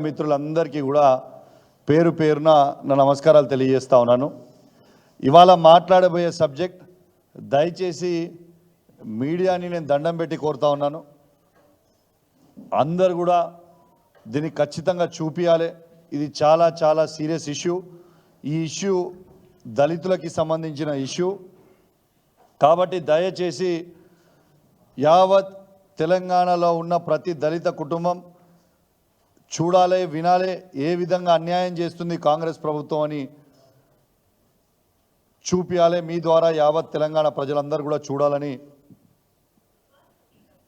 మిత్రులందరికీ కూడా పేరు పేరున నా నమస్కారాలు తెలియజేస్తా ఉన్నాను. ఇవాళ మాట్లాడబోయే సబ్జెక్ట్ దయచేసి మీడియాని నేను దండం పెట్టి కోరుతా ఉన్నాను. అందరు కూడా దీన్ని ఖచ్చితంగా చూపియాలి. ఇది చాలా చాలా సీరియస్ ఇష్యూ. ఈ ఇష్యూ దళితులకి సంబంధించిన ఇష్యూ కాబట్టి దయచేసి యావత్ తెలంగాణలో ఉన్న ప్రతి దళిత కుటుంబం చూడాలి, వినాలి ఏ విధంగా అన్యాయం చేస్తుంది కాంగ్రెస్ ప్రభుత్వం అని చూపియాలి. మీ ద్వారా యావత్ తెలంగాణ ప్రజలందరూ కూడా చూడాలని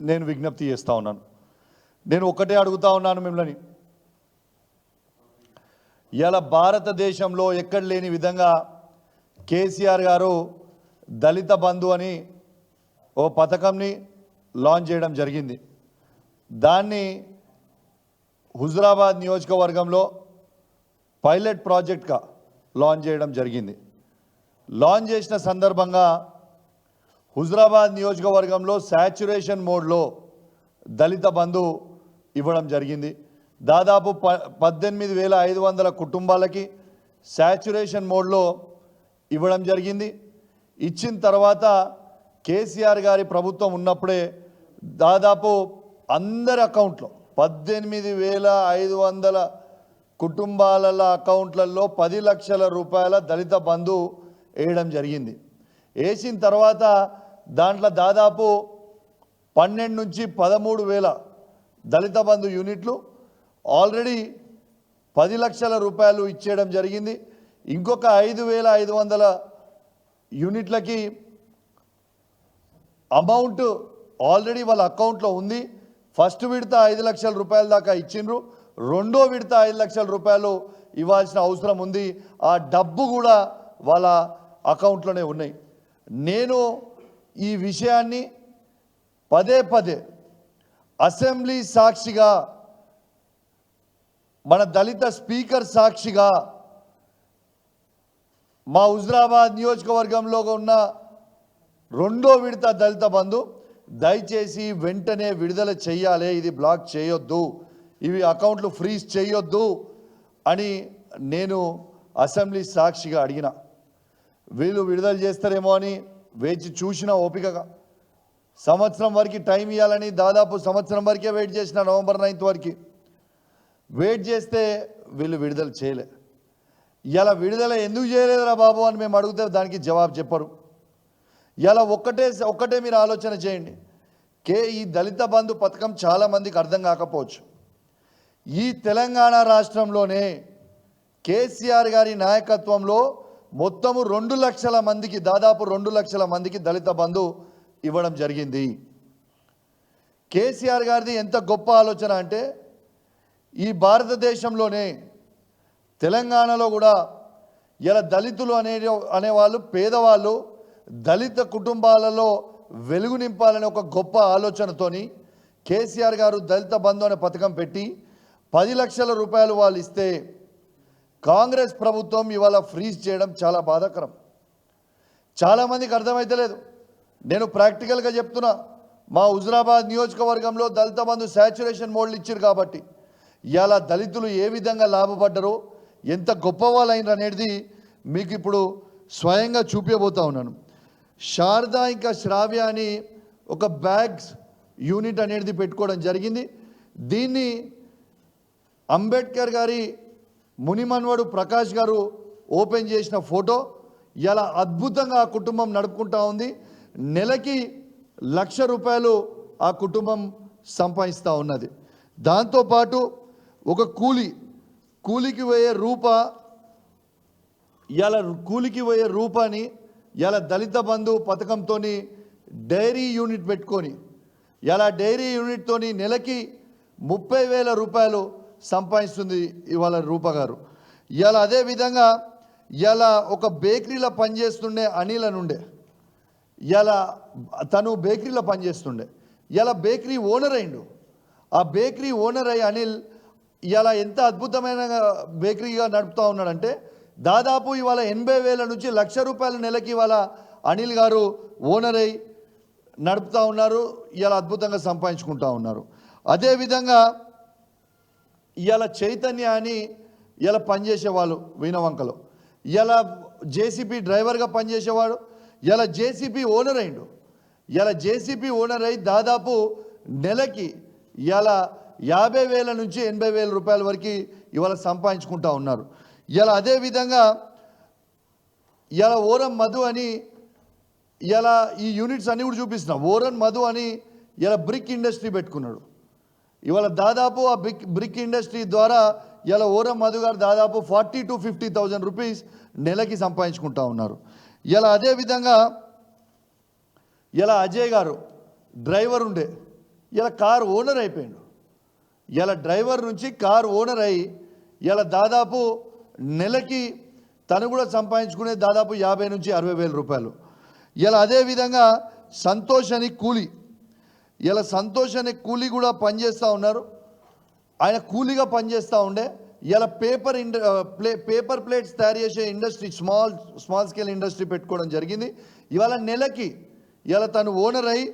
నేను విజ్ఞప్తి చేస్తూ ఉన్నాను. నేను ఒకటే అడుగుతా ఉన్నాను మిమ్మల్ని, ఇలా భారతదేశంలో ఎక్కడ లేని విధంగా కేసీఆర్ గారు దళిత బంధు అని ఓ పథకంని లాంచ్ చేయడం జరిగింది. దాన్ని హుజురాబాద్ నియోజకవర్గంలో పైలట్ ప్రాజెక్ట్గా లాంచ్ చేయడం జరిగింది. లాంచ్ చేసిన సందర్భంగా హుజురాబాద్ నియోజకవర్గంలో శాచ్యురేషన్ మోడ్లో దళిత బంధు ఇవ్వడం జరిగింది. దాదాపు 18,500 కుటుంబాలకి శాచ్యురేషన్ మోడ్లో ఇవ్వడం జరిగింది. ఇచ్చిన తర్వాత కేసీఆర్ గారి ప్రభుత్వం ఉన్నప్పుడే దాదాపు అందరి అకౌంట్లో 18,500 కుటుంబాల అకౌంట్లలో 10 లక్షల రూపాయల దళిత బంధు వేయడం జరిగింది. వేసిన తర్వాత దాంట్లో దాదాపు 12 నుంచి 13,000 దళిత బంధు యూనిట్లు ఆల్రెడీ 10 లక్షల రూపాయలు ఇచ్చేయడం జరిగింది. ఇంకొక 5,500 యూనిట్లకి అమౌంట్ ఆల్రెడీ వాళ్ళ అకౌంట్లో ఉంది. ఫస్ట్ విడత 5 లక్షల రూపాయల దాకా ఇచ్చిండ్రు. రెండో విడత 5 లక్షల రూపాయలు ఇవ్వాల్సిన అవసరం ఉంది. ఆ డబ్బు కూడా వాళ్ళ అకౌంట్లోనే ఉన్నాయి. నేను ఈ విషయాన్ని పదే పదే అసెంబ్లీ సాక్షిగా, మన దళిత స్పీకర్ సాక్షిగా, మా హుజురాబాద్ నియోజకవర్గంలో ఉన్న రెండో విడత దళిత బంధు దయచేసి వెంటనే విడుదల చేయాలి, ఇది బ్లాక్ చేయొద్దు, ఇవి అకౌంట్లు ఫ్రీజ్ చేయొద్దు అని నేను అసెంబ్లీ సాక్షిగా అడిగిన. వీళ్ళు విడుదల చేస్తారేమో అని వేచి చూసిన ఓపికగా సంవత్సరం వరకు టైం ఇవ్వాలని దాదాపు సంవత్సరం వరకే వెయిట్ చేసిన, నవంబర్ 9 వరకు వెయిట్ చేస్తే వీళ్ళు విడుదల చేయలే. ఇలా విడుదల ఎందుకు చేయలేదురా బాబు అని మేము అడిగితే దానికి జవాబు చెప్పరు. ఇలా ఒక్కటే మీరు ఆలోచన చేయండి. ఈ దళిత బంధు పథకం చాలామందికి అర్థం కాకపోవచ్చు. ఈ తెలంగాణ రాష్ట్రంలోనే కేసీఆర్ గారి నాయకత్వంలో మొత్తము 2 లక్షల మందికి, దాదాపు 2 లక్షల మందికి దళిత బంధు ఇవ్వడం జరిగింది. కేసీఆర్ గారిది ఎంత గొప్ప ఆలోచన అంటే, ఈ భారతదేశంలోనే తెలంగాణలో కూడా ఇలా దళితులు అనేవాళ్ళు, పేదవాళ్ళు, దళిత కుటుంబాలలో వెలుగు నింపాలనే ఒక గొప్ప ఆలోచనతోని కేసీఆర్ గారు దళిత బంధు అనే పథకం పెట్టి 10 లక్షల రూపాయలు వాళ్ళు ఇస్తే కాంగ్రెస్ ప్రభుత్వం ఇవాళ ఫ్రీజ్ చేయడం చాలా బాధాకరం. చాలామందికి అర్థమైతలేదు. నేను ప్రాక్టికల్గా చెప్తున్నా. మా హుజురాబాద్ నియోజకవర్గంలో దళిత బంధు శాచ్యురేషన్ మోడ్లు ఇచ్చారు కాబట్టి ఇలా దళితులు ఏ విధంగా లాభపడ్డారో, ఎంత గొప్ప వాళ్ళైన అనేది మీకు ఇప్పుడు స్వయంగా చూపించబోతా ఉన్నాను. శారద ఇంకా శ్రావ్య అని ఒక బ్యాగ్స్ యూనిట్ అనేది పెట్టుకోవడం జరిగింది. దీన్ని అంబేద్కర్ గారి మునిమన్వడు ప్రకాష్ గారు ఓపెన్ చేసిన ఫోటో. ఇలా అద్భుతంగా ఆ కుటుంబం నడుపుకుంటా ఉంది. నెలకి 1,00,000 రూపాయలు ఆ కుటుంబం సంపాదిస్తూ ఉన్నది. దాంతోపాటు ఒక కూలికి పోయే రూపాని ఇలా దళిత బంధు పథకంతో డైరీ యూనిట్ పెట్టుకొని ఇలా డైరీ యూనిట్తో నెలకి 30,000 రూపాయలు సంపాదిస్తుంది ఇవాళ రూప గారు. ఇలా అదేవిధంగా ఇలా ఒక బేకరీలో పనిచేస్తుండే అనిల్ అని ఉండే, ఇలా తను బేకరీలో పనిచేస్తుండే, ఇలా బేకరీ ఓనర్ అయిండు. ఆ బేకరీ ఓనర్ అయ్యి అనిల్ ఇలా ఎంత అద్భుతమైన బేకరీగా నడుపుతూ ఉన్నాడంటే, దాదాపు ఇవాళ 80,000 నుంచి 1,00,000 రూపాయల నెలకి ఇవాళ అనిల్ గారు ఓనర్ అయి నడుపుతూ ఉన్నారు. ఇలా అద్భుతంగా సంపాదించుకుంటూ ఉన్నారు. అదేవిధంగా ఇవాళ చైతన్య అని ఇలా పనిచేసేవాళ్ళు వీణవంకలో, ఇలా జేసీబీ డ్రైవర్గా పనిచేసేవాడు, ఇలా జేసీబీ ఓనర్ అయిండు. ఇలా జేసీబీ ఓనర్ అయి దాదాపు నెలకి ఇలా 50,000 నుంచి 80,000 రూపాయల వరకు ఇవాళ సంపాదించుకుంటా ఉన్నారు. ఇలా అదేవిధంగా ఇలా ఓరం మధు అని ఇలా ఈ యూనిట్స్ అన్నీ కూడా చూపిస్తున్నా. ఓరన్ మధు అని ఇలా బ్రిక్ ఇండస్ట్రీ పెట్టుకున్నాడు. ఇవాళ దాదాపు ఆ బ్రిక్ ఇండస్ట్రీ ద్వారా ఇలా ఓరం మధు గారు దాదాపు 40,000 to 50,000 రూపీస్ నెలకి సంపాదించుకుంటా ఉన్నారు. ఇలా అదేవిధంగా ఇలా అజయ్ గారు డ్రైవర్ ఉండే ఇలా కార్ ఓనర్ అయిపోయాడు. ఇలా డ్రైవర్ నుంచి కార్ ఓనర్ అయ్యి ఇలా దాదాపు నెలకి తను కూడా సంపాదించుకునే దాదాపు 50,000 నుంచి 60,000 రూపాయలు. ఇలా అదేవిధంగా సంతోష్ అని కూలీ, ఇలా సంతోష్ అనే కూలీ కూడా పనిచేస్తూ ఉన్నారు. ఆయన కూలీగా పనిచేస్తూ ఉండే ఇలా పేపర్ ప్లేట్స్ తయారు చేసే ఇండస్ట్రీ, స్మాల్ స్కేల్ ఇండస్ట్రీ పెట్టుకోవడం జరిగింది. ఇవాళ నెలకి ఇలా తను ఓనర్ అయ్యి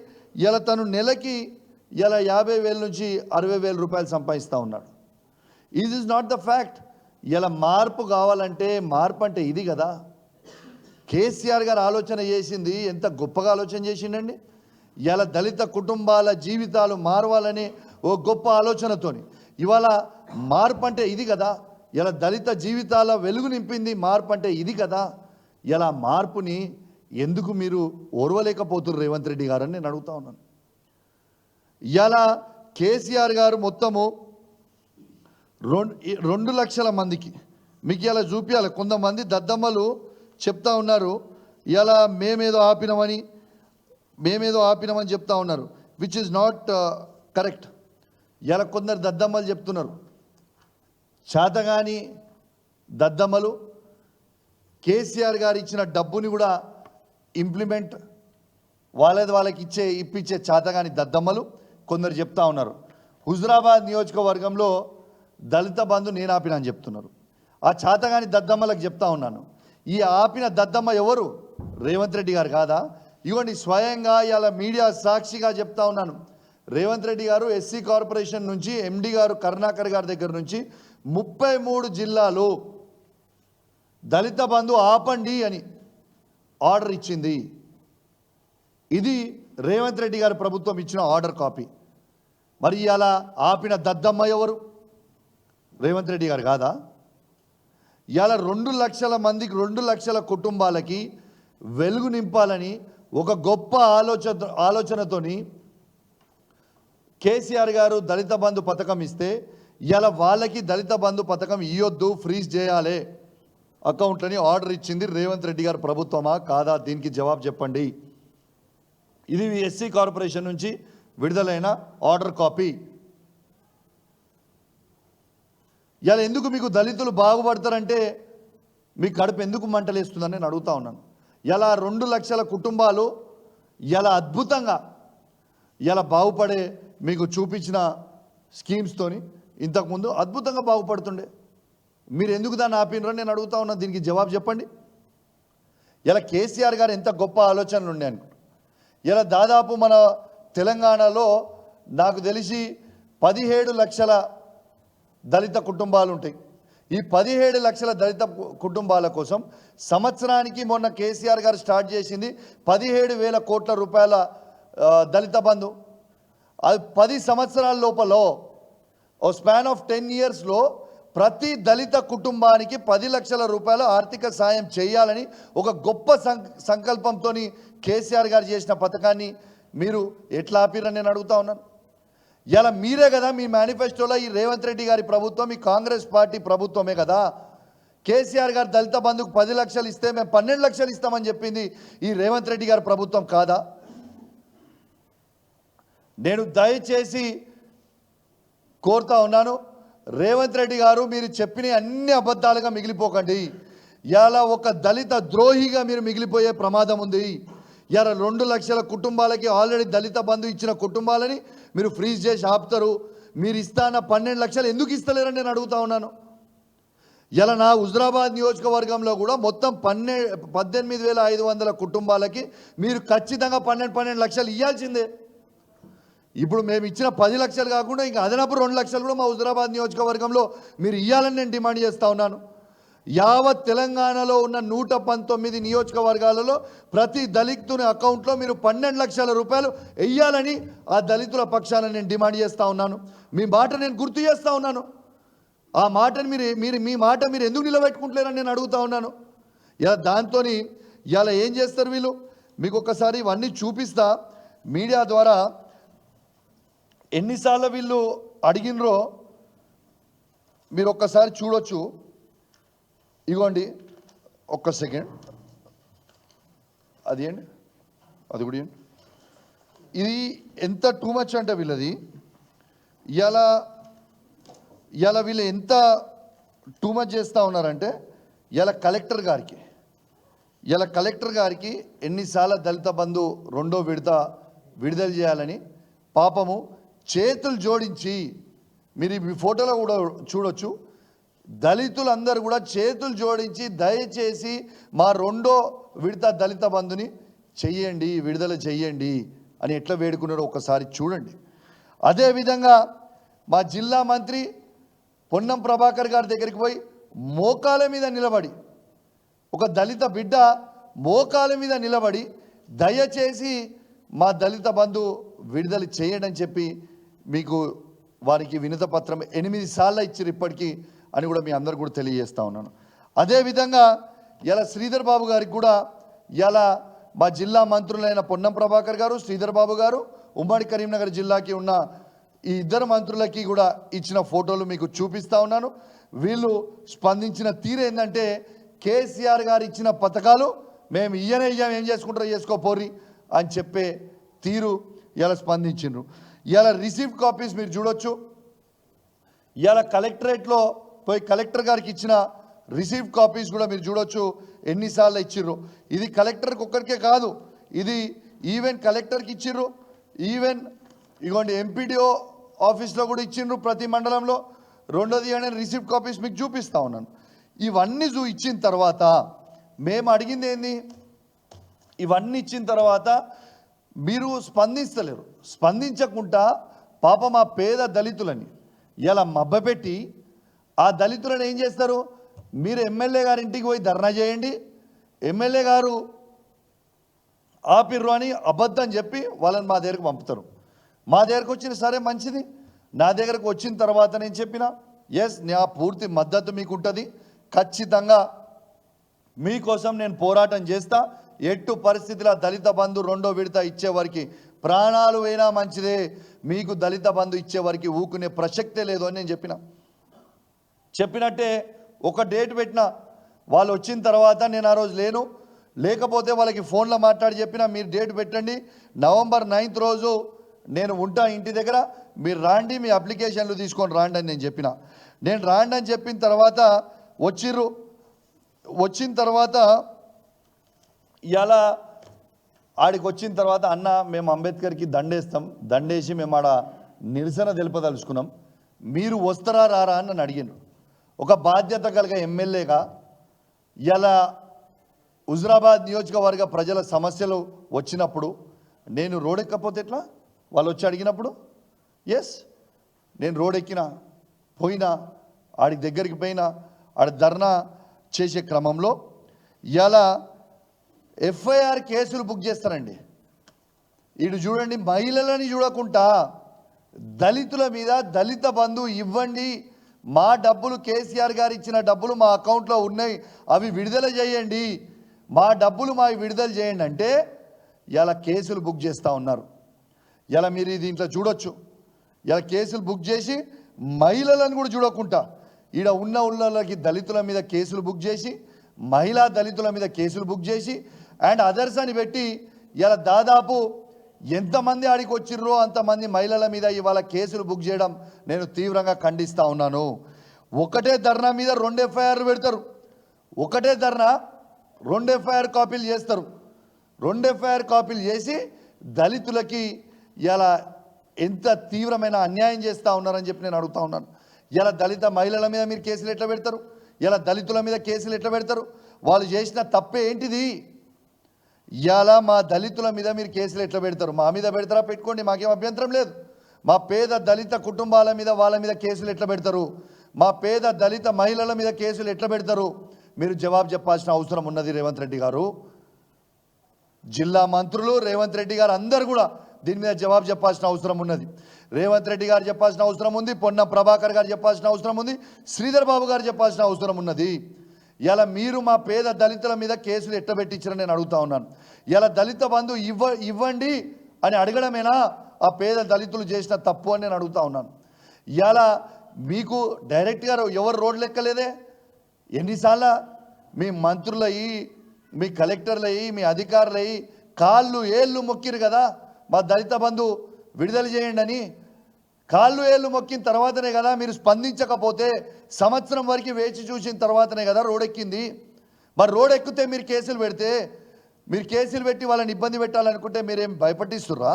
ఇలా తను నెలకి ఇలా 50,000 నుంచి 60,000 రూపాయలు సంపాదిస్తూ ఉన్నాడు. ఇది ఈజ్ నాట్ ద ఫ్యాక్ట్. ఇలా మార్పు కావాలంటే మార్పు అంటే ఇది కదా. కేసీఆర్ గారు ఆలోచన చేసింది ఎంత గొప్పగా ఆలోచన చేసిండండి. ఇలా దళిత కుటుంబాల జీవితాలు మారవాలని ఓ గొప్ప ఆలోచనతోని ఇవాళ మార్పు అంటే ఇది కదా. ఇలా దళిత జీవితాల వెలుగు నింపింది మార్పు అంటే ఇది కదా. ఇలా మార్పుని ఎందుకు మీరు ఓర్వలేకపోతున్నారు రేవంత్ రెడ్డి గారు అని నేను అడుగుతా ఉన్నాను. ఇలా కేసీఆర్ గారు మొత్తము 2 లక్షల మందికి మీకు ఇలా చూపించాలి. కొంతమంది దద్దమ్మలు చెప్తా ఉన్నారు ఇలా మేమేదో ఆపినామని చెప్తా ఉన్నారు, విచ్ ఈజ్ నాట్ కరెక్ట్. ఇలా కొందరు దద్దమ్మలు చెప్తున్నారు, చేతగాని దద్దమ్మలు కేసీఆర్ గారు ఇచ్చిన డబ్బుని కూడా ఇంప్లిమెంట్ వాళ్ళకి ఇప్పించే చేతగాని దద్దమ్మలు కొందరు చెప్తా ఉన్నారు. హుజురాబాద్ నియోజకవర్గంలో దళిత బంధు నేను ఆపిన అని చెప్తున్నారు. ఆ చేతగాని దద్దమ్మలకు చెప్తా ఉన్నాను, ఈ ఆపిన దద్దమ్మ ఎవరు? రేవంత్ రెడ్డి గారు కాదా? ఇవ్వండి స్వయంగా ఇలా మీడియా సాక్షిగా చెప్తా ఉన్నాను. రేవంత్ రెడ్డి గారు ఎస్సీ కార్పొరేషన్ నుంచి ఎండి గారు కరుణాకర్ గారి దగ్గర నుంచి 33 జిల్లాలు దళిత బంధు ఆపండి అని ఆర్డర్ ఇచ్చింది. ఇది రేవంత్ రెడ్డి గారి ప్రభుత్వం ఇచ్చిన ఆర్డర్ కాపీ. మరి ఇలా ఆపిన దద్దమ్మ ఎవరు? రేవంత్ రెడ్డి గారు కాదా? ఇలా 2 లక్షల మందికి 2 లక్షల కుటుంబాలకి వెలుగు నింపాలని ఒక గొప్ప ఆలోచనతోని కేసీఆర్ గారు దళిత బంధు పథకం ఇస్తే ఇలా వాళ్ళకి దళిత బంధు పథకం ఇవ్వద్దు, ఫ్రీజ్ చేయాలి అకౌంట్లని ఆర్డర్ ఇచ్చింది రేవంత్ రెడ్డి గారు ప్రభుత్వమా కాదా? దీనికి జవాబు చెప్పండి. ఇది ఎస్సీ కార్పొరేషన్ నుంచి విడుదలైన ఆర్డర్ కాపీ. ఇలా ఎందుకు మీకు దళితులు బాగుపడతారంటే మీ కడుపు ఎందుకు మంటలేస్తుందని నేను అడుగుతా ఉన్నాను. ఇలా 2 లక్షల కుటుంబాలు ఇలా అద్భుతంగా ఇలా బాగుపడే మీకు చూపించిన స్కీమ్స్తోని ఇంతకుముందు అద్భుతంగా బాగుపడుతుండే. మీరు ఎందుకు దాన్ని ఆపినరని నేను అడుగుతా ఉన్నాను. దీనికి జవాబు చెప్పండి. ఇలా కేసీఆర్ గారు ఎంత గొప్ప ఆలోచనలు ఉండే అనుకుంటా. ఇలా దాదాపు మన తెలంగాణలో నాకు తెలిసి 17 లక్షల దళిత కుటుంబాలు ఉంటాయి. ఈ 17 లక్షల దళిత కుటుంబాల కోసం సంవత్సరానికి మొన్న కేసీఆర్ గారు స్టార్ట్ చేసింది 17,000 కోట్ల రూపాయల దళిత బంధు. అది 10 సంవత్సరాల లోపల ఓ స్పాన్ ఆఫ్ 10 ఇయర్స్లో ప్రతి దళిత కుటుంబానికి 10 లక్షల రూపాయల ఆర్థిక సాయం చేయాలని ఒక గొప్ప సంకల్పంతో కేసీఆర్ గారు చేసిన పథకాన్ని మీరు ఎట్లా ఆపిరని నేను అడుగుతా ఉన్నాను. ఇలా మీరే కదా మీ మేనిఫెస్టోలో ఈ రేవంత్ రెడ్డి గారి ప్రభుత్వం, ఈ కాంగ్రెస్ పార్టీ ప్రభుత్వమే కదా కేసీఆర్ గారు దళిత బంధుకు 10 లక్షలు ఇస్తే మేము 12 లక్షలు ఇస్తామని చెప్పింది ఈ రేవంత్ రెడ్డి గారి ప్రభుత్వం కాదా? నేను దయచేసి కోరుతా ఉన్నాను, రేవంత్ రెడ్డి గారు మీరు చెప్పిన అన్ని అబద్ధాలుగా మిగిలిపోకండి. ఇలా ఒక దళిత ద్రోహిగా మీరు మిగిలిపోయే ప్రమాదం ఉంది. ఇలా 2 లక్షల కుటుంబాలకి ఆల్రెడీ దళిత బంధు ఇచ్చిన కుటుంబాలని మీరు ఫ్రీజ్ చేసి ఆపుతారు. మీరు ఇస్తాన 12 లక్షలు ఎందుకు ఇస్తలేరని నేను అడుగుతా ఉన్నాను. ఇలా నా హుజురాబాద్ నియోజకవర్గంలో కూడా మొత్తం 18,500 కుటుంబాలకి మీరు ఖచ్చితంగా 12 లక్షలు ఇవ్వాల్సిందే. ఇప్పుడు మేము ఇచ్చిన 10 లక్షలు కాకుండా ఇంకా అదనపు 2 లక్షలు కూడా మా హుజురాబాద్ నియోజకవర్గంలో మీరు ఇవ్వాలని నేను డిమాండ్ చేస్తూ ఉన్నాను. యావత్ తెలంగాణలో ఉన్న 119 నియోజకవర్గాలలో ప్రతి దళితుని అకౌంట్లో మీరు 12 లక్షల రూపాయలు వెయ్యాలని ఆ దళితుల పక్షాన నేను డిమాండ్ చేస్తూ ఉన్నాను. మీ మాట నేను గుర్తు చేస్తూ ఉన్నాను. ఆ మాటను మీ మాట మీరు ఎందుకు నిలబెట్టుకుంటలేరని నేను అడుగుతూ ఉన్నాను. ఇలా దాంతో ఇలా ఏం చేస్తారు వీళ్ళు, మీకు ఒకసారి ఇవన్నీ చూపిస్తా. మీడియా ద్వారా ఎన్నిసార్లు వీళ్ళు అడిగినరో మీరు ఒక్కసారి చూడొచ్చు. ఇగోండి ఒక్క సెకండ్, అది ఏంటి, అది కూడా ఏంటి, ఇది ఎంత టూ మచ్ అంటే వీళ్ళది ఇలా వీళ్ళు ఎంత టూ మచ్ చేస్తూ ఉన్నారంటే ఇలా కలెక్టర్ గారికి ఎన్నిసార్లు దళిత బంధు 2వ విడత విడుదల చేయాలని పాపము చేతులు జోడించి, మీరు ఈ ఫోటోలో కూడా చూడొచ్చు, దళితులందరూ కూడా చేతులు జోడించి దయచేసి మా 2వ విడత దళిత బంధుని చెయ్యండి, విడుదల చెయ్యండి అని ఎట్లా వేడుకున్నారో ఒకసారి చూడండి. అదేవిధంగా మా జిల్లా మంత్రి పొన్నం ప్రభాకర్ గారి దగ్గరికి పోయి మోకాల మీద నిలబడి, ఒక దళిత బిడ్డ మోకాల మీద నిలబడి దయచేసి మా దళిత బంధు విడుదల చేయండి అని చెప్పి మీకు వారికి వినతి పత్రం 8 సార్లు ఇచ్చారు ఇప్పటికీ అని కూడా మీ అందరు కూడా తెలియజేస్తూ ఉన్నాను. అదేవిధంగా ఇలా శ్రీధర్ బాబు గారికి కూడా ఇలా మా జిల్లా మంత్రులైన పొన్నం ప్రభాకర్ గారు, శ్రీధర్ బాబు గారు, ఉమ్మడి కరీంనగర్ జిల్లాకి ఉన్న ఈ ఇద్దరు మంత్రులకి కూడా ఇచ్చిన ఫోటోలు మీకు చూపిస్తూ ఉన్నాను. వీళ్ళు స్పందించిన తీరు ఏంటంటే కేసీఆర్ గారు ఇచ్చిన పథకాలు మేము ఇయ్యం, ఏం చేసుకుంటారో చేసుకోపోరి అని చెప్పే తీరు ఇలా స్పందించిండ్రు. ఇలా రిసీవ్ కాపీస్ మీరు చూడొచ్చు. ఇలా కలెక్టరేట్లో పోయి కలెక్టర్ గారికి ఇచ్చిన రిసీవ్ కాపీస్ కూడా మీరు చూడొచ్చు ఎన్నిసార్లు ఇచ్చిర్రు. ఇది కలెక్టర్కి ఒక్కరికే కాదు, ఇది ఈవెన్ కలెక్టర్కి ఇచ్చిర్రు, ఈవెన్ ఇగోండి ఎంపీడీఓ ఆఫీస్లో కూడా ఇచ్చిండ్రు ప్రతి మండలంలో. 2వది అనే రిసీవ్ కాపీస్ మీకు చూపిస్తూ ఉన్నాను. ఇవన్నీ ఇచ్చిన తర్వాత మేము అడిగింది ఏంది, ఇవన్నీ ఇచ్చిన తర్వాత మీరు స్పందిస్తలేరు. స్పందించకుండా పాప మా పేద దళితులని ఇలా మబ్బపెట్టి ఆ దళితులను ఏం చేస్తారు, మీరు ఎమ్మెల్యే గారి ఇంటికి పోయి ధర్నా చేయండి, ఎమ్మెల్యే గారు ఆపిర్రు అని అబద్ధం చెప్పి వాళ్ళని మా దగ్గరకు పంపుతారు. మా దగ్గరకు వచ్చిన సరే మంచిది, నా దగ్గరకు వచ్చిన తర్వాత నేను చెప్పిన ఎస్ నా పూర్తి మద్దతు మీకు ఉంటుంది, ఖచ్చితంగా మీకోసం నేను పోరాటం చేస్తా, ఎట్టు పరిస్థితిలో దళిత బంధు 2వ విడత ఇచ్చేవారికి ప్రాణాలు అయినా మంచిదే, మీకు దళిత బంధు ఇచ్చేవారికి ఊకునే ప్రసక్తే లేదు అని నేను చెప్పినట్టే ఒక డేట్ పెట్టిన. వాళ్ళు వచ్చిన తర్వాత నేను ఆ రోజు లేకపోతే వాళ్ళకి ఫోన్లో మాట్లాడి చెప్పిన మీరు డేట్ పెట్టండి, నవంబర్ 9th రోజు నేను ఉంటా ఇంటి దగ్గర, మీరు రాండి, మీ అప్లికేషన్లు తీసుకొని రాండి అని నేను చెప్పిన. నేను రాండి అని చెప్పిన తర్వాత వచ్చిర్రు. వచ్చిన తర్వాత ఇలా ఆడికి వచ్చిన తర్వాత అన్న మేము అంబేద్కర్కి దండేస్తాం, దండేసి మేము ఆడ నిరసన తెలుపదలుచుకున్నాం, మీరు వస్తారా రారా అని నన్ను అడిగినారు. ఒక బాధ్యత కలిగే ఎమ్మెల్యేగా ఇలా హుజురాబాద్ నియోజకవర్గ ప్రజల సమస్యలు వచ్చినప్పుడు నేను రోడెక్కపోతే ఎట్లా, వాళ్ళు వచ్చి అడిగినప్పుడు ఎస్ నేను రోడెక్కిన, పోయినా, ఆడికి దగ్గరికి పోయినా, ఆడ ధర్నా చేసే క్రమంలో ఇలా ఎఫ్ఐఆర్ కేసులు బుక్ చేస్తారండి. ఇటు చూడండి, మహిళలని చూడకుండా దళితుల మీద దళిత బంధు ఇవ్వండి, మా డబ్బులు కేసీఆర్ గారు ఇచ్చిన డబ్బులు మా అకౌంట్లో ఉన్నాయి, అవి విడుదల చేయండి, మా డబ్బులు మావి విడుదల చేయండి అంటే ఇలా కేసులు బుక్ చేస్తూ ఉన్నారు. ఇలా మీరు దీంట్లో చూడొచ్చు, ఇలా కేసులు బుక్ చేసి మహిళలను కూడా చూడకుండా ఈడ ఉన్న ఊళ్ళకి దళితుల మీద కేసులు బుక్ చేసి, మహిళా దళితుల మీద కేసులు బుక్ చేసి అండ్ అదర్స్ అని పెట్టి ఇలా దాదాపు ఎంతమంది ఆడికి వచ్చిర్రో అంతమంది మహిళల మీద ఇవాళ కేసులు బుక్ చేయడం నేను తీవ్రంగా ఖండిస్తూ ఉన్నాను. ఒకటే ధర్నా మీద 2 ఎఫ్ఐఆర్లు పెడతారు, ఒకటే ధర్నా 2 ఎఫ్ఐఆర్ కాపీలు చేస్తారు, 2 ఎఫ్ఐఆర్ కాపీలు చేసి దళితులకి ఇలా ఎంత తీవ్రమైన అన్యాయం చేస్తూ ఉన్నారని చెప్పి నేను అడుగుతూ ఉన్నాను. ఇలా దళిత మహిళల మీద మీరు కేసులు ఎట్లా పెడతారు, ఇలా దళితుల మీద కేసులు ఎట్లా పెడతారు, వాళ్ళు చేసిన తప్పే ఏంటిది, ఇవాళ మా దళితుల మీద మీరు కేసులు ఎట్లా పెడతారు? మా మీద పెడతారా? పెట్టుకోండి, మాకేం అభ్యంతరం లేదు. మా పేద దళిత కుటుంబాల మీద వాళ్ళ మీద కేసులు ఎట్లా పెడతారు? మా పేద దళిత మహిళల మీద కేసులు ఎట్లా పెడతారు? మీరు జవాబు చెప్పాల్సిన అవసరం ఉన్నది రేవంత్ రెడ్డి గారు. జిల్లా మంత్రులు, రేవంత్ రెడ్డి గారు అందరూ కూడా దీని మీద జవాబు చెప్పాల్సిన అవసరం ఉన్నది. రేవంత్ రెడ్డి గారు చెప్పాల్సిన అవసరం ఉంది, పొన్నం ప్రభాకర్ గారు చెప్పాల్సిన అవసరం ఉంది, శ్రీధర్ బాబు గారు చెప్పాల్సిన అవసరం ఉన్నది. ఇలా మీరు మా పేద దళితుల మీద కేసులు ఎట్లా పెట్టించారని నేను అడుగుతా ఉన్నాను. ఇలా దళిత బంధు ఇవ్వండి అని అడగడమేనా ఆ పేద దళితులు చేసిన తప్పు అని నేను అడుగుతా ఉన్నాను. ఇలా మీకు డైరెక్ట్గా ఎవరు రోడ్లు ఎక్కలేదే? ఎన్నిసార్లు మీ మంత్రులయ్యి, మీ కలెక్టర్లయ్యి, మీ అధికారులయ్యి కాళ్ళు ఏళ్ళు మొక్కిరు కదా మా దళిత బంధు విడుదల చేయండి అని. కాళ్ళు ఏళ్ళు మొక్కిన తర్వాతనే కదా మీరు స్పందించకపోతే, సంవత్సరం వరకు వేచి చూసిన తర్వాతనే కదా రోడెక్కింది. మరి రోడెక్కితే మీరు కేసులు పెడితే, మీరు కేసులు పెట్టి వాళ్ళని ఇబ్బంది పెట్టాలనుకుంటే మీరేం భయపట్టిస్తుర్రా?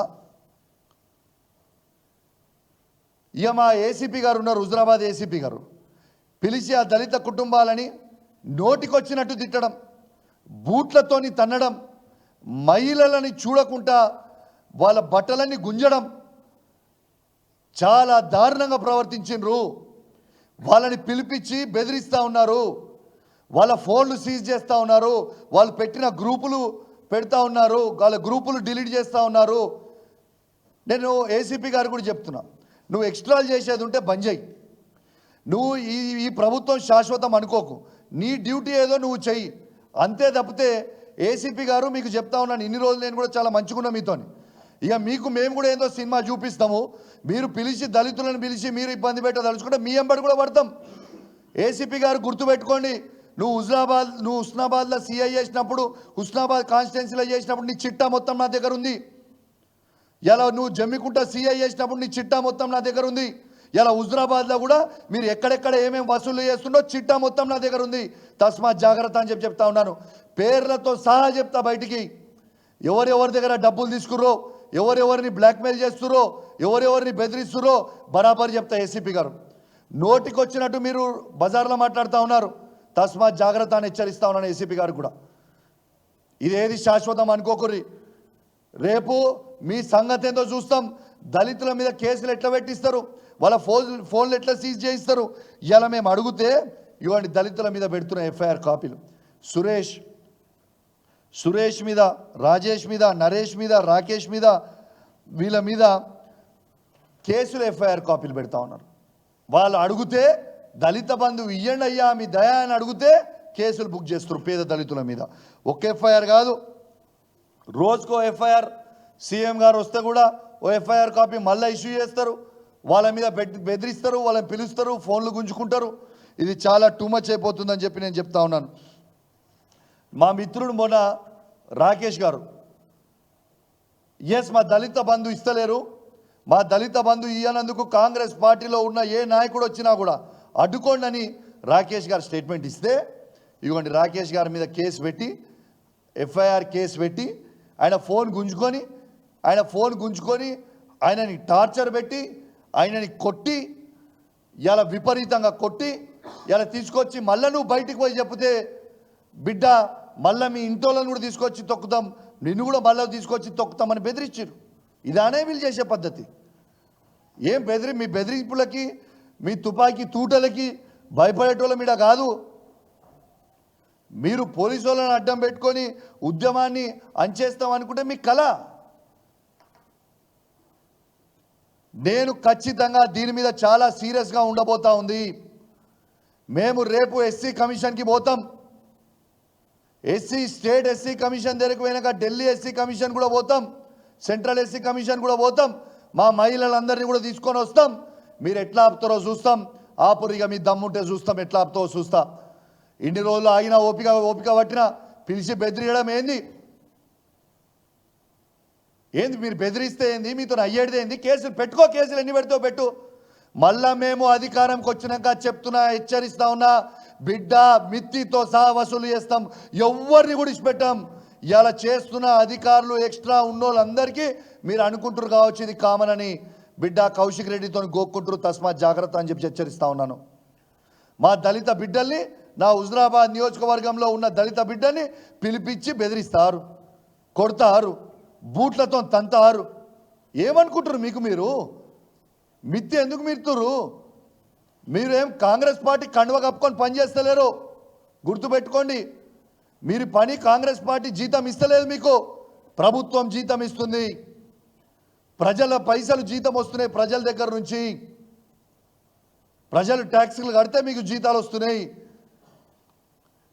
ఇక మా ఏసీపీ గారు ఉన్నారు, హుజరాబాద్ ఏసీపీ గారు, పిలిచి ఆ దళిత కుటుంబాలని నోటికొచ్చినట్టు తిట్టడం, బూట్లతోని తన్నడం, మహిళలని చూడకుండా వాళ్ళ బట్టలన్నీ గుంజడం, చాలా దారుణంగా ప్రవర్తించిండ్రు. వాళ్ళని పిలిపించి బెదిరిస్తూ ఉన్నారు, వాళ్ళ ఫోన్లు సీజ్ చేస్తూ ఉన్నారు, వాళ్ళు పెట్టిన గ్రూపులు పెడతా ఉన్నారు, వాళ్ళ గ్రూపులు డిలీట్ చేస్తూ ఉన్నారు. నేను ఏసీపీ గారు కూడా చెప్తున్నా, నువ్వు ఎక్స్ట్రాలు చేసేది ఉంటే బంద్ చేయి. నువ్వు ఈ ప్రభుత్వం శాశ్వతం అనుకోకు, నీ డ్యూటీ ఏదో నువ్వు చెయ్యి అంతే తప్పితే. ఏసీపీ గారు మీకు చెప్తా ఉన్నాను, ఇన్ని రోజులు నేను కూడా చాలా మంచిగున్నా మీతోని. ఇక మీకు మేము కూడా ఏందో సినిమా చూపిస్తాము, మీరు పిలిచి దళితులను పిలిచి మీరు ఇబ్బంది పెట్టదలుచుకుంటే మీ ఎంబడి కూడా పడతాం. ఏసీపీ గారు గుర్తుపెట్టుకోండి, నువ్వు హుస్నాబాద్లో సిఐ చేసినప్పుడు, హుస్నాబాద్ కాన్స్టిట్యున్సీలో చేసినప్పుడు నీ చిట్టా మొత్తం నా దగ్గర ఉంది. ఇలా నువ్వు జమ్మికుంట సిఐ చేసినప్పుడు నీ చిట్టా మొత్తం నా దగ్గర ఉంది. ఇలా హుజరాబాద్లో కూడా మీరు ఎక్కడెక్కడ ఏమేమి వసూలు చేస్తుండో చిట్టా మొత్తం నా దగ్గర ఉంది. తస్మాత్ జాగ్రత్త అని చెప్తా ఉన్నాను, పేర్లతో సహా చెప్తా బయటికి. ఎవరెవరి దగ్గర డబ్బులు తీసుకుర్రో, ఎవరెవరిని బ్లాక్మెయిల్ చేస్తుర్రో, ఎవరెవరిని బెదిరిస్తుర్రో బరాబర్ చెప్తా. ఏసీపీ గారు నోటికి వచ్చినట్టు మీరు బజార్లో మాట్లాడుతూ ఉన్నారు, తస్మాత్ జాగ్రత్త అని హెచ్చరిస్తా ఉన్నాను ఏసీపీ గారు కూడా. ఇదేది శాశ్వతం అనుకోకుర్రి, రేపు మీ సంగతి ఏందో చూస్తాం. దళితుల మీద కేసులు ఎట్లా పెట్టిస్తారు, వాళ్ళ ఫోన్లు ఎట్లా సీజ్ చేయిస్తారు. ఇలా మేము అడిగితే ఇవ్వండి దళితుల మీద పెడుతున్న ఎఫ్ఐఆర్ కాపీలు. సురేష్ మీద, రాజేష్ మీద, నరేష్ మీద, రాకేష్ మీద, వీళ్ళ మీద కేసులు ఎఫ్ఐఆర్ కాపీలు పెడతా ఉన్నారు. వాళ్ళు అడిగితే దళిత బంధువు ఇయ్యండి అయ్యా మీ దయా అని అడిగితే కేసులు బుక్ చేస్తారు పేద దళితుల మీద. ఒక్క ఎఫ్ఐఆర్ కాదు, రోజుకో ఎఫ్ఐఆర్. సీఎం గారు వస్తే కూడా ఓ ఎఫ్ఐఆర్ కాపీ మళ్ళీ ఇష్యూ చేస్తారు, వాళ్ళ మీద బెదిరిస్తారు, వాళ్ళని పిలుస్తారు, ఫోన్లు గుంజుకుంటారు. ఇది చాలా టూ మచ్ అయిపోతుందని చెప్పి నేను చెప్తా ఉన్నాను. మా మిత్రుడు మొన్న రాకేష్ గారు, ఎస్ మా దళిత బంధు ఇస్తలేరు, మా దళిత బంధు ఇయ్యనందుకు కాంగ్రెస్ పార్టీలో ఉన్న ఏ నాయకుడు వచ్చినా కూడా అడ్డుకోండి అని రాకేష్ గారు స్టేట్మెంట్ ఇస్తే, ఇదిగోండి రాకేష్ గారి మీద కేసు పెట్టి, ఎఫ్ఐఆర్ కేసు పెట్టి, ఆయన ఫోన్ గుంజుకొని ఆయనని టార్చర్ పెట్టి, ఆయనని కొట్టి, ఇలా విపరీతంగా కొట్టి, ఇలా తీసుకొచ్చి మళ్ళీ నువ్వు బయటికి పోయి చెప్తే బిడ్డ మళ్ళీ మీ ఇంటోళ్ళని కూడా తీసుకొచ్చి తొక్కుతాం, నిన్ను కూడా మళ్ళీ తీసుకొచ్చి తొక్కుతామని బెదిరించారు. ఇదానే వీళ్ళు చేసే పద్ధతి. ఏం మీ బెదిరింపులకి, మీ తుపాకీ తూటలకి భయపడేటోళ్ళ మీద కాదు. మీరు పోలీసు వాళ్ళని అడ్డం పెట్టుకొని ఉద్యమాన్ని అంచేస్తాం అనుకుంటే మీ కళ. నేను ఖచ్చితంగా దీని మీద చాలా సీరియస్గా ఉండబోతా ఉంది. మేము రేపు ఎస్సీ కమిషన్కి పోతాం. స్టేట్ ఎస్సీ కమిషన్ దగ్గరకు పోయినాక ఢిల్లీ ఎస్సీ కమిషన్ కూడా పోతాం, సెంట్రల్ ఎస్సీ కమిషన్ కూడా పోతాం. మా మహిళలందరినీ కూడా తీసుకొని వస్తాం. మీరు ఎట్లా ఆపుతారో చూస్తాం. ఆపురిగా మీ దమ్ముంటే చూస్తాం, ఎట్లా ఆపుతారో చూస్తా. ఇన్ని రోజులు ఆగినా ఓపిక పట్టినా పిలిచి బెదిరియడం ఏంది? మీరు బెదిరిస్తే ఏంది? మీతో అయ్యేది ఏంది? కేసులు పెట్టుకో, కేసులు ఎన్ని పెడతావు పెట్టు. మళ్ళా మేము అధికారంకి వచ్చినాక చెప్తున్నా, హెచ్చరిస్తా ఉన్నా, బిడ్డ మిత్తితో సహా వసూలు చేస్తాం, ఎవరిని కూడా ఇచ్చిపెట్టాం. ఇలా చేస్తున్న అధికారులు ఎక్స్ట్రా ఉన్నోళ్ళందరికీ మీరు అనుకుంటారు కావచ్చు ఇది కామన్ అని, బిడ్డ కౌశిక్ రెడ్డితో గోక్కుంటారు. తస్మాత్ జాగ్రత్త అని చెప్పి హెచ్చరిస్తా ఉన్నాను. మా దళిత బిడ్డల్ని, నా హుజరాబాద్ నియోజకవర్గంలో ఉన్న దళిత బిడ్డని పిలిపించి బెదిరిస్తారు. కొడతారు, బూట్లతో తంతారు. ఏమనుకుంటారు? మీరు మిత్తి ఎందుకు మిత్తురు? మీరేం కాంగ్రెస్ పార్టీ కండువ కప్పుకొని పనిచేస్తలేరు, గుర్తుపెట్టుకోండి. మీరు పని కాంగ్రెస్ పార్టీ జీతం ఇస్తలేదు, మీకు ప్రభుత్వం జీతం ఇస్తుంది. ప్రజల పైసలు జీతం వస్తున్నాయి, ప్రజల దగ్గర నుంచి. ప్రజలు ట్యాక్సులు కడితే మీకు జీతాలు వస్తున్నాయి.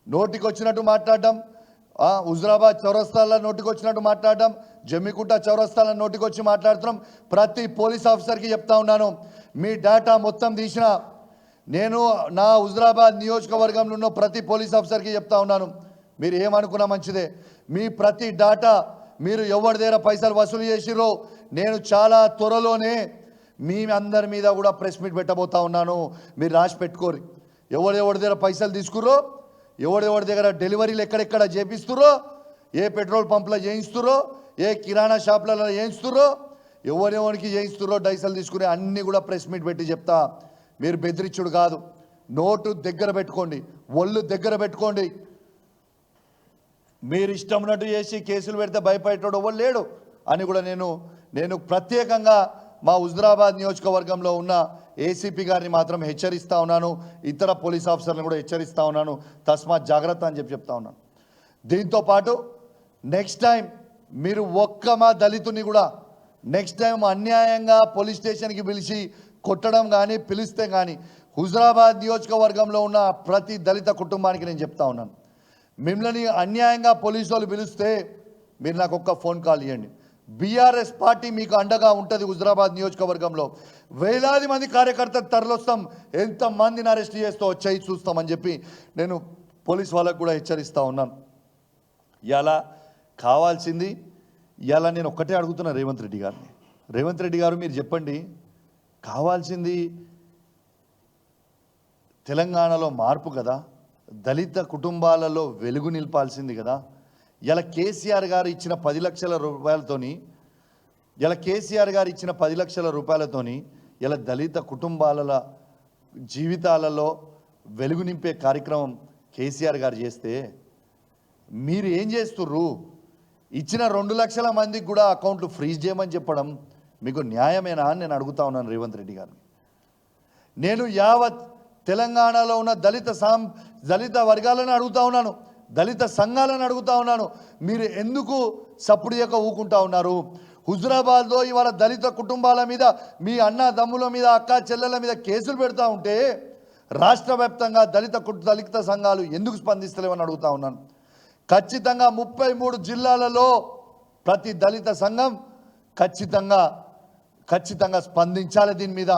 నోటికి వచ్చినట్టు మాట్లాడడం, హుజరాబాద్ చౌరస్తాల నోటికి వచ్చినట్టు మాట్లాడడం, జమ్మికుంట చౌరస్తాల నోటికి వచ్చి మాట్లాడుతున్నాం. ప్రతి పోలీస్ ఆఫీసర్కి చెప్తా ఉన్నాను, మీ డేటా మొత్తం తీసిన నేను నా హుజరాబాద్ నియోజకవర్గంలో ఉన్న ప్రతి పోలీస్ ఆఫీసర్కి చెప్తా ఉన్నాను, మీరు ఏమనుకున్నా మంచిదే, మీ ప్రతి డేటా మీరు ఎవరి దగ్గర పైసలు వసూలు చేసిరో నేను చాలా త్వరలోనే మీ అందరి మీద కూడా ప్రెస్ మీట్ పెట్టబోతా ఉన్నాను. మీరు రాసి పెట్టుకోరు. ఎవరెవరి దగ్గర పైసలు తీసుకుర్రో, ఎవరెవరి దగ్గర డెలివరీలు ఎక్కడెక్కడ చేపిస్తుర్రో, ఏ పెట్రోల్ పంపులో చేయిస్తుర్రో, ఏ కిరాణా షాపులలో చేయిస్తుర్రో, ఎవరెవరికి చేయిస్తుర్రో డైసలు తీసుకుని అన్నీ కూడా ప్రెస్ మీట్ పెట్టి చెప్తా. మీరు బెదిరించుడు కాదు, నోటు దగ్గర పెట్టుకోండి, ఒళ్ళు దగ్గర పెట్టుకోండి. మీరు ఇష్టం ఉన్నట్టు చేసి కేసులు పెడితే భయపడేటోడు ఎవరు లేడు అని కూడా నేను ప్రత్యేకంగా మా హుజరాబాద్ నియోజకవర్గంలో ఉన్న ఏసీపీ గారిని మాత్రం హెచ్చరిస్తూ ఉన్నాను, ఇతర పోలీస్ ఆఫీసర్లను కూడా హెచ్చరిస్తూ ఉన్నాను, తస్మాత్ జాగ్రత్త అని చెప్తా ఉన్నాను. దీంతోపాటు నెక్స్ట్ టైం మీరు మా దళితుని కూడా నెక్స్ట్ టైం అన్యాయంగా పోలీస్ స్టేషన్కి పిలిచి కొట్టడం కానీ పిలిస్తే కానీ హుజరాబాద్ నియోజకవర్గంలో ఉన్న ప్రతి దళిత కుటుంబానికి నేను చెప్తా ఉన్నాను, మిమ్మల్ని అన్యాయంగా పోలీసు వాళ్ళు పిలిస్తే మీరు నాకు ఒక్క ఫోన్ కాల్ ఇవ్వండి. బీఆర్ఎస్ పార్టీ మీకు అండగా ఉంటుంది. హుజరాబాద్ నియోజకవర్గంలో వేలాది మంది కార్యకర్తలు తరలిస్తాం, ఎంతమందిని అరెస్ట్ చేస్తూ వచ్చాయి చూస్తామని చెప్పి నేను పోలీస్ వాళ్ళకు కూడా హెచ్చరిస్తూ ఉన్నాను. ఇలా కావాల్సింది ఇలా నేను ఒక్కటే అడుగుతున్నా రేవంత్ రెడ్డి గారిని, రేవంత్ రెడ్డి గారు మీరు చెప్పండి, కావాల్సింది తెలంగాణలో మార్పు కదా, దళిత కుటుంబాలలో వెలుగు నింపాల్సింది కదా. ఇలా కేసీఆర్ గారు ఇచ్చిన 10 లక్షల రూపాయలతోని ఇలా దళిత కుటుంబాల జీవితాలలో వెలుగు నింపే కార్యక్రమం కేసీఆర్ గారు చేస్తే మీరు ఏం చేస్తుర్రు? ఇచ్చిన 2 లక్షల మందికి కూడా అకౌంట్లు ఫ్రీజ్ చేయమని చెప్పడం మీకు న్యాయమేనా అని నేను అడుగుతా ఉన్నాను రేవంత్ రెడ్డి గారిని. నేను యావత్ తెలంగాణలో ఉన్న దళిత వర్గాలను అడుగుతా ఉన్నాను, దళిత సంఘాలను అడుగుతా ఉన్నాను, మీరు ఎందుకు సప్పుడు చేయక ఊకుంటా ఉన్నారు? హుజరాబాద్లో ఇవాళ దళిత కుటుంబాల మీద, మీ అన్న దమ్ముల మీద, అక్క చెల్లెల మీద కేసులు పెడతా ఉంటే రాష్ట్ర వ్యాప్తంగా దళిత సంఘాలు ఎందుకు స్పందిస్తలేవని అడుగుతా ఉన్నాను. ఖచ్చితంగా 33 జిల్లాలలో ప్రతి దళిత సంఘం ఖచ్చితంగా స్పందించాలి దీని మీద.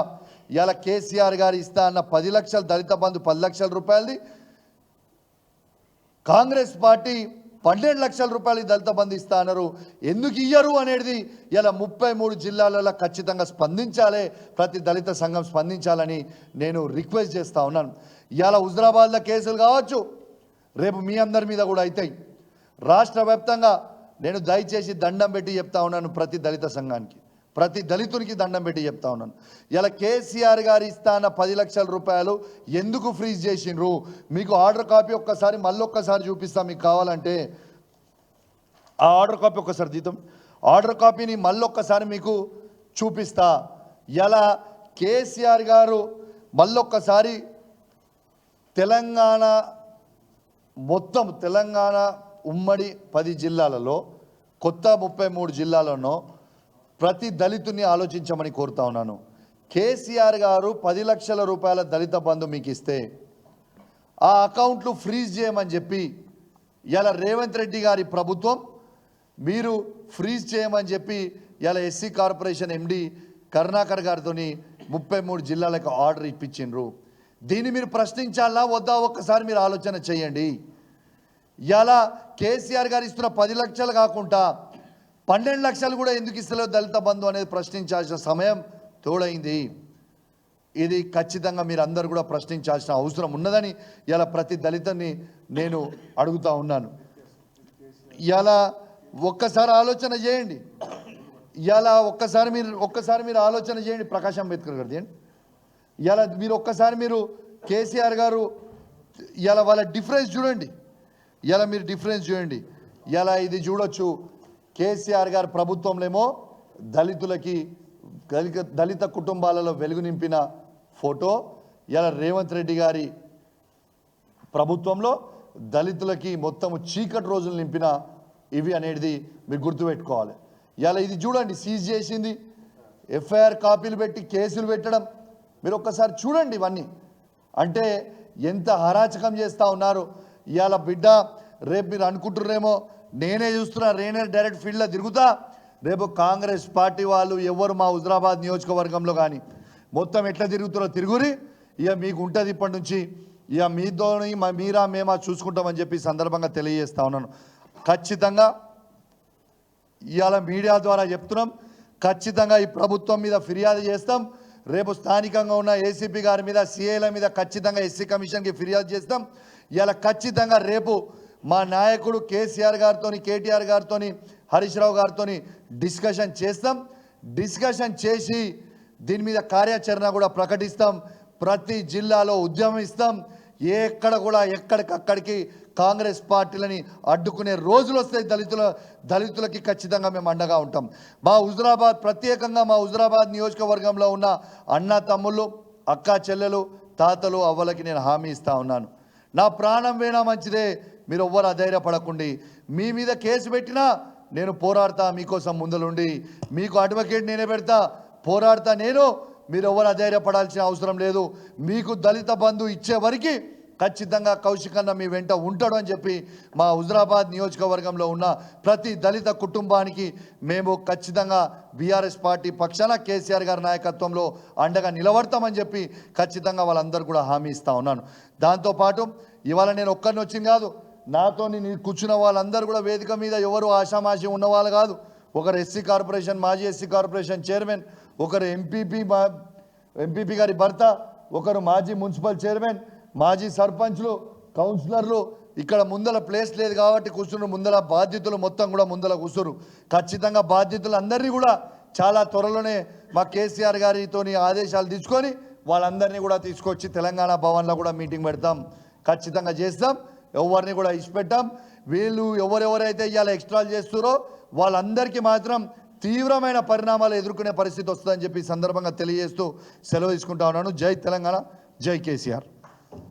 ఇలా కేసీఆర్ గారు ఇస్తా అన్న 10 లక్షలు దళిత బంధు 10 లక్షల రూపాయలది, కాంగ్రెస్ పార్టీ 12 లక్షల రూపాయలు దళిత బంధు ఇస్తా అన్నారు, ఎందుకు ఇయ్యరు అనేది ఇలా 33 జిల్లాలలో ఖచ్చితంగా స్పందించాలి, ప్రతి దళిత సంఘం స్పందించాలని నేను రిక్వెస్ట్ చేస్తూ ఉన్నాను. ఇలా హుజరాబాద్లో కేసులు కావచ్చు, రేపు మీ అందరి మీద కూడా అవుతాయి. రాష్ట్ర వ్యాప్తంగా నేను దయచేసి దండం పెట్టి చెప్తా ఉన్నాను, ప్రతి దళిత సంఘానికి, ప్రతి దళితునికి దండం పెట్టి చెప్తా ఉన్నాను, ఇలా కేసీఆర్ గారు ఇస్తా అన్న 10 లక్షల రూపాయలు ఎందుకు ఫ్రీజ్ చేసిండ్రు? మీకు ఆర్డర్ కాపీ మళ్ళొక్కసారి చూపిస్తా, మీకు కావాలంటే ఆ ఆర్డర్ కాపీ ఒక్కసారి జీతం ఆర్డర్ కాపీని మళ్ళొక్కసారి మీకు చూపిస్తా. ఇలా కేసీఆర్ గారు మళ్ళొక్కసారి తెలంగాణ ఉమ్మడి 10 జిల్లాలలో, కొత్త 33 జిల్లాలలో ప్రతి దళితుని ఆలోచించమని కోరుతా ఉన్నాను. కేసీఆర్ గారు 10 లక్షల రూపాయల దళిత బంధు మీకు ఇస్తే ఆ అకౌంట్లు ఫ్రీజ్ చేయమని చెప్పి ఇలా రేవంత్ రెడ్డి గారి ప్రభుత్వం మీరు ఫ్రీజ్ చేయమని చెప్పి ఇలా ఎస్సీ కార్పొరేషన్ ఎండి కరుణాకర్ గారితో 33 జిల్లాలకు ఆర్డర్ ఇప్పించిండ్రు. దీన్ని మీరు ప్రశ్నించాలా వద్దా ఒక్కసారి మీరు ఆలోచన చేయండి. ఇలా కేసీఆర్ గారు ఇస్తున్న 10 లక్షలు కాకుండా 12 లక్షలు కూడా ఎందుకు ఇస్తలేవు దళిత బంధు అనేది ప్రశ్నించాల్సిన సమయం తోడైంది. ఇది ఖచ్చితంగా మీరు అందరూ కూడా ప్రశ్నించాల్సిన అవసరం ఉన్నదని ఇలా ప్రతి దళితుని నేను అడుగుతా ఉన్నాను. ఇలా ఒక్కసారి ఆలోచన చేయండి, ఒక్కసారి మీరు ఆలోచన చేయండి. ప్రకాష్ అంబేద్కర్ గారు చేయండి. ఇలా మీరు కేసీఆర్ గారు ఇలా వాళ్ళ డిఫరెన్స్ చూడండి, ఇలా మీరు డిఫరెన్స్ చూడండి. ఇలా ఇది చూడొచ్చు, కేసీఆర్ గారి ప్రభుత్వంలో దళితులకి దళిత కుటుంబాలలో వెలుగు నింపిన ఫోటో. ఇలా రేవంత్ రెడ్డి గారి ప్రభుత్వంలో దళితులకి మొత్తము చీకటి రోజులు నింపిన ఇవి అనేది మీరు గుర్తుపెట్టుకోవాలి. ఇలా ఇది చూడండి, సీజ్ చేసింది, ఎఫ్ఐఆర్ కాపీలు పెట్టి కేసులు పెట్టడం, మీరు ఒక్కసారి చూడండి ఇవన్నీ. అంటే ఎంత అరాచకం చేస్తూ ఉన్నారు. ఇవాళ బిడ్డ రేపు మీరు అనుకుంటున్నారేమో నేనే చూస్తున్నా, నేనే డైరెక్ట్ ఫీల్డ్లో తిరుగుతా, రేపు కాంగ్రెస్ పార్టీ వాళ్ళు ఎవరు మా హుజరాబాద్ నియోజకవర్గంలో కానీ మొత్తం ఎట్లా తిరుగుతారో తిరుగురి, ఇక మీకు ఉంటుంది ఇప్పటి నుంచి, ఇక మీతోని మీరా మేమా చూసుకుంటామని చెప్పి సందర్భంగా తెలియజేస్తా ఉన్నాను. ఖచ్చితంగా ఇవాళ మీడియా ద్వారా చెప్తున్నాం, ఖచ్చితంగా ఈ ప్రభుత్వం మీద ఫిర్యాదు చేస్తాం. రేపు స్థానికంగా ఉన్న ఏసీపీ గారి మీద, సిఐల మీద ఖచ్చితంగా ఎస్సీ కమిషన్కి ఫిర్యాదు చేస్తాం. ఇలా ఖచ్చితంగా రేపు మా నాయకుడు కేసీఆర్ గారితో, కేటీఆర్ గారితో, హరీష్ రావు గారితో డిస్కషన్ చేస్తాం. డిస్కషన్ చేసి దీని మీద కార్యాచరణ కూడా ప్రకటిస్తాం. ప్రతి జిల్లాలో ఉద్యమిస్తాం. ఎక్కడ కూడా ఎక్కడికక్కడికి కాంగ్రెస్ పార్టీలని అడ్డుకునే రోజులు వస్తాయి. దళితులకి ఖచ్చితంగా మేము అండగా ఉంటాం. మా హుజరాబాద్, ప్రత్యేకంగా మా హుజరాబాద్ నియోజకవర్గంలో ఉన్న అన్న తమ్ముళ్ళు, అక్క చెల్లెలు, తాతలు, అవ్వలకి నేను హామీ ఇస్తా ఉన్నాను. నా ప్రాణం వేనా మంచిదే, మీరు ఎవ్వరు అధైర్యపడకండి. మీ మీద కేసు పెట్టినా నేను పోరాడతా, మీకోసం ముందలుండి మీకు అడ్వకేట్ నేనే పెడతా, పోరాడతా నేను. మీరు ఎవరు అధైర్యపడాల్సిన అవసరం లేదు. మీకు దళిత బంధు ఇచ్చే వరకు ఖచ్చితంగా కౌశిక్ అన్న మీ వెంట ఉంటాడు అని చెప్పి మా హుజరాబాద్ నియోజకవర్గంలో ఉన్న ప్రతి దళిత కుటుంబానికి మేము ఖచ్చితంగా బీఆర్ఎస్ పార్టీ పక్షాన కేసీఆర్ గారి నాయకత్వంలో అండగా నిలబడతామని చెప్పి ఖచ్చితంగా వాళ్ళందరూ కూడా హామీ ఇస్తూ ఉన్నాను. దాంతోపాటు ఇవాళ నేను ఒక్కరిని వచ్చింది కాదు, నాతో కూర్చున్న వాళ్ళందరూ కూడా వేదిక మీద ఎవరు ఆషామాషి ఉన్నవాళ్ళు కాదు. ఒకరు ఎస్సీ కార్పొరేషన్, మాజీ ఎస్సీ కార్పొరేషన్ చైర్మన్, ఒకరు ఎంపీపీ గారి భర్త, ఒకరు మాజీ మున్సిపల్ చైర్మన్, మాజీ సర్పంచ్లు, కౌన్సిలర్లు. ఇక్కడ ముందల ప్లేస్ లేదు కాబట్టి కూర్చున్నారు. ముందల బాధ్యతలు మొత్తం కూడా ముందల కూర్చురు. ఖచ్చితంగా బాధ్యతలు అందరినీ కూడా చాలా త్వరలోనే మా కేసీఆర్ గారితో ఆదేశాలు తీసుకొని వాళ్ళందరినీ కూడా తీసుకొచ్చి తెలంగాణ భవన్లో కూడా మీటింగ్ పెడతాం. ఖచ్చితంగా చేస్తాం. ఎవరిని కూడా ఇచ్చిపెట్టాం. వీళ్ళు ఎవరెవరైతే ఇవాళ ఎక్స్ట్రాలు చేస్తారో వాళ్ళందరికీ మాత్రం తీవ్రమైన పరిణామాలు ఎదుర్కొనే పరిస్థితి వస్తుందని చెప్పి సందర్భంగా తెలియజేస్తూ సెలవు తీసుకుంటా ఉన్నాను. జై తెలంగాణ, జై కేసీఆర్.